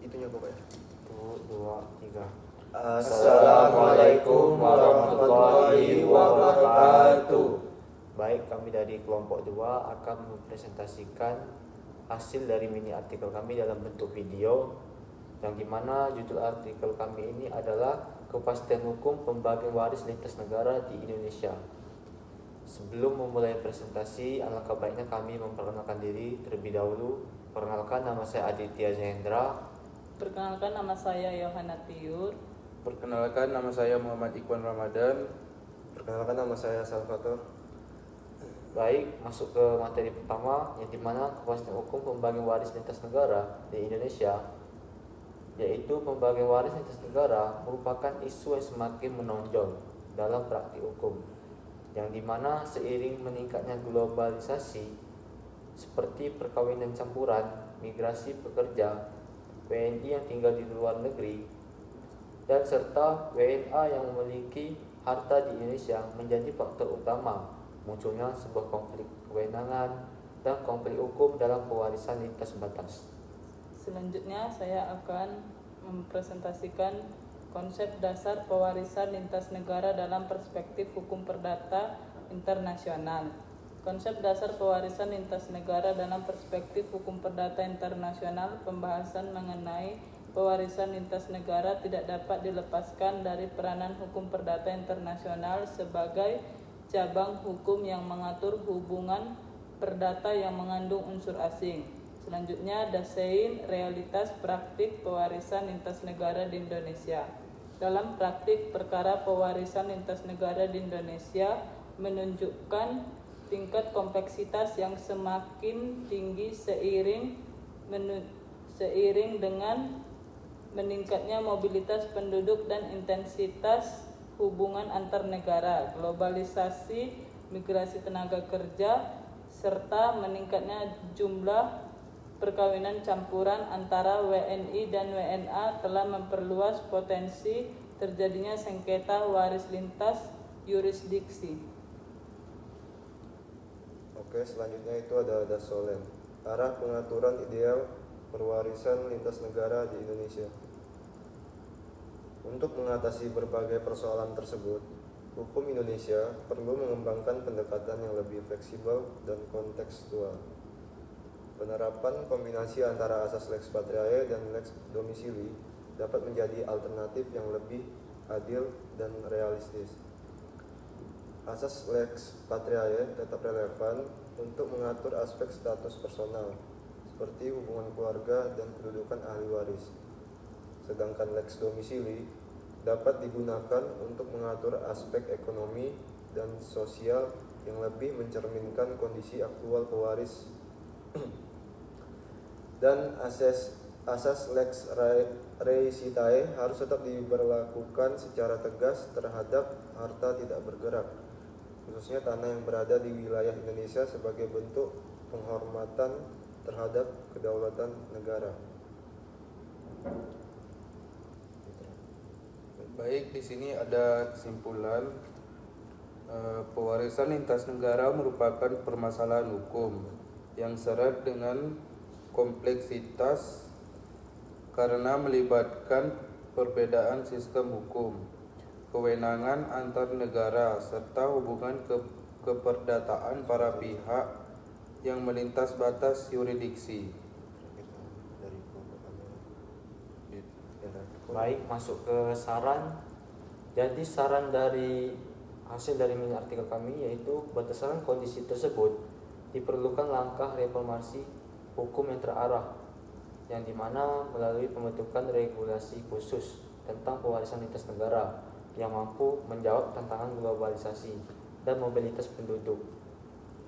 itunya kok ya. 1, 2, 3. Assalamualaikum warahmatullahi wabarakatuh. Baik, kami dari kelompok 2 akan mempresentasikan hasil dari mini artikel kami dalam bentuk video, yang dimana judul artikel kami ini adalah Kepastian Hukum Pembagian Waris Lintas Negara di Indonesia. Sebelum memulai presentasi, alangkah baiknya kami memperkenalkan diri terlebih dahulu. Perkenalkan, nama saya Aditya Zahendra. Perkenalkan, nama saya Yohana Tiur. Perkenalkan, nama saya Muhammad Ikhwan Ramadan. Perkenalkan, nama saya Salvatore. Baik, masuk ke materi pertama, yang dimana kepastian hukum pembagian waris lintas negara di Indonesia, yaitu pembagian waris lintas negara merupakan isu yang semakin menonjol dalam praktik hukum, yang dimana seiring meningkatnya globalisasi seperti perkawinan campuran, migrasi pekerja, WNI yang tinggal di luar negeri, dan serta WNA yang memiliki harta di Indonesia menjadi faktor utama munculnya sebuah konflik kewenangan dan konflik hukum dalam pewarisan lintas batas. Selanjutnya saya akan mempresentasikan konsep dasar pewarisan lintas negara dalam perspektif hukum perdata internasional. Konsep dasar pewarisan lintas negara dalam perspektif hukum perdata internasional, pembahasan mengenai pewarisan lintas negara tidak dapat dilepaskan dari peranan hukum perdata internasional sebagai cabang hukum yang mengatur hubungan perdata yang mengandung unsur asing. Selanjutnya, desain realitas praktik pewarisan lintas negara di Indonesia. Dalam praktik perkara pewarisan lintas negara di Indonesia menunjukkan tingkat kompleksitas yang semakin tinggi seiring dengan meningkatnya mobilitas penduduk dan intensitas hubungan antar negara, globalisasi, migrasi tenaga kerja, serta meningkatnya jumlah perkawinan campuran antara WNI dan WNA telah memperluas potensi terjadinya sengketa waris lintas yurisdiksi. Oke, selanjutnya itu ada Dasolen, arah pengaturan ideal perwarisan lintas negara di Indonesia. Untuk mengatasi berbagai persoalan tersebut, hukum Indonesia perlu mengembangkan pendekatan yang lebih fleksibel dan kontekstual. Penerapan kombinasi antara asas lex patriae dan lex domisili dapat menjadi alternatif yang lebih adil dan realistis. Asas lex patriae tetap relevan untuk mengatur aspek status personal, seperti hubungan keluarga dan kedudukan ahli waris. Sedangkan lex domisili dapat digunakan untuk mengatur aspek ekonomi dan sosial yang lebih mencerminkan kondisi aktual pewaris. Dan asas lex recitae harus tetap diberlakukan secara tegas terhadap harta tidak bergerak, khususnya tanah yang berada di wilayah Indonesia sebagai bentuk penghormatan terhadap kedaulatan negara. Baik, di sini ada kesimpulan. Pewarisan lintas negara merupakan permasalahan hukum yang syarat dengan kompleksitas karena melibatkan perbedaan sistem hukum, kewenangan antar negara, serta hubungan keperdataan para pihak yang melintas batas yurisdiksi. Baik, masuk ke saran. Jadi saran dari hasil dari mini artikel kami yaitu berdasarkan kondisi tersebut diperlukan langkah reformasi hukum yang terarah, yang dimana melalui pembentukan regulasi khusus tentang pewarisan lintas negara yang mampu menjawab tantangan globalisasi dan mobilitas penduduk.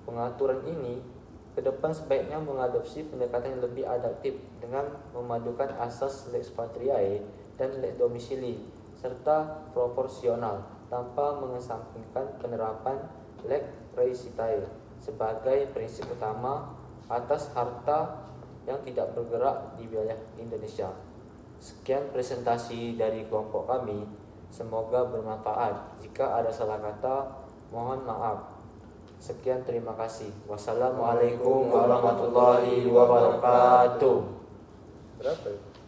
Pengaturan ini ke depan sebaiknya mengadopsi pendekatan yang lebih adaptif dengan memadukan asas lex patriae dan lex domisili serta proporsional tanpa mengesampingkan penerapan lex recitae sebagai prinsip utama atas harta yang tidak bergerak di wilayah Indonesia. Sekian presentasi dari kelompok kami, semoga bermanfaat. Jika ada salah kata, mohon maaf. Sekian, terima kasih. Wassalamualaikum warahmatullahi wabarakatuh. Berapa ya?